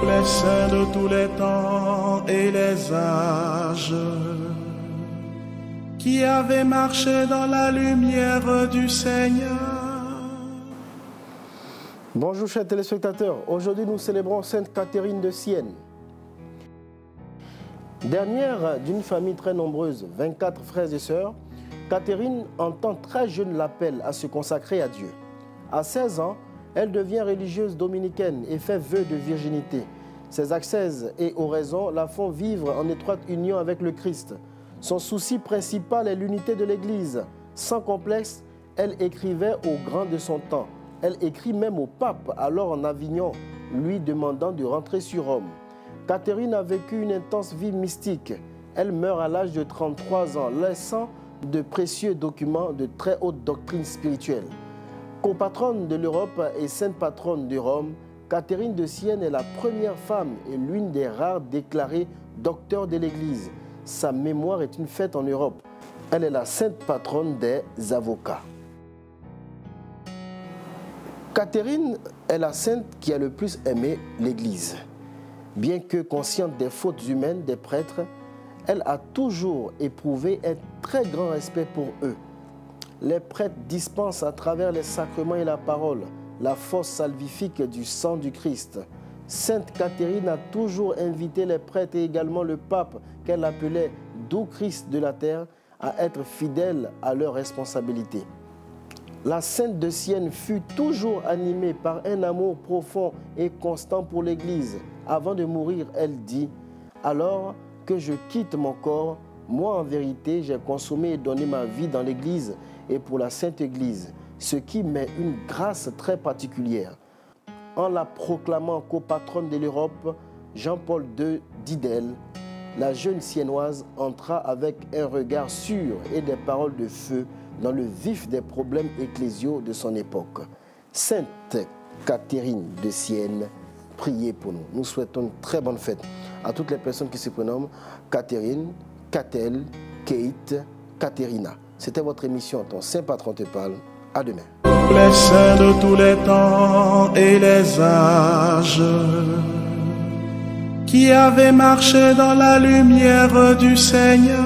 les saints de tous les temps et les âges, qui avaient marché dans la lumière du Seigneur. Bonjour chers téléspectateurs, aujourd'hui nous célébrons Sainte Catherine de Sienne. Dernière d'une famille très nombreuse, 24 frères et sœurs, Catherine entend très jeune l'appel à se consacrer à Dieu. À 16 ans, elle devient religieuse dominicaine et fait vœu de virginité. Ses ascèses et oraisons la font vivre en étroite union avec le Christ. Son souci principal est l'unité de l'Église. Sans complexe, elle écrivait aux grands de son temps. Elle écrit même au pape, alors en Avignon, lui demandant de rentrer sur Rome. Catherine a vécu une intense vie mystique. Elle meurt à l'âge de 33 ans, laissant de précieux documents de très haute doctrine spirituelle. Copatronne de l'Europe et sainte patronne de Rome, Catherine de Sienne est la première femme et l'une des rares déclarées docteurs de l'Église. Sa mémoire est une fête en Europe. Elle est la sainte patronne des avocats. Catherine est la sainte qui a le plus aimé l'Église. Bien que consciente des fautes humaines des prêtres, elle a toujours éprouvé un très grand respect pour eux. Les prêtres dispensent à travers les sacrements et la parole la force salvifique du sang du Christ. Sainte Catherine a toujours invité les prêtres et également le pape, qu'elle appelait « doux Christ de la terre », à être fidèles à leurs responsabilités. La Sainte de Sienne fut toujours animée par un amour profond et constant pour l'Église. Avant de mourir, elle dit « Alors que je quitte mon corps, moi en vérité, j'ai consommé et donné ma vie dans l'Église et pour la Sainte Église, ce qui m'est une grâce très particulière. » En la proclamant copatronne de l'Europe, Jean-Paul II dit d'elle, la jeune siennoise entra avec un regard sûr et des paroles de feu dans le vif des problèmes ecclésiaux de son époque. Sainte Catherine de Sienne, priez pour nous. Nous souhaitons une très bonne fête à toutes les personnes qui se prénomment Catherine, Catel, Kate, Caterina. C'était votre émission Ton Saint Patron te parle. À demain. Les saints de tous les temps et les âges, qui avaient marché dans la lumière du Seigneur.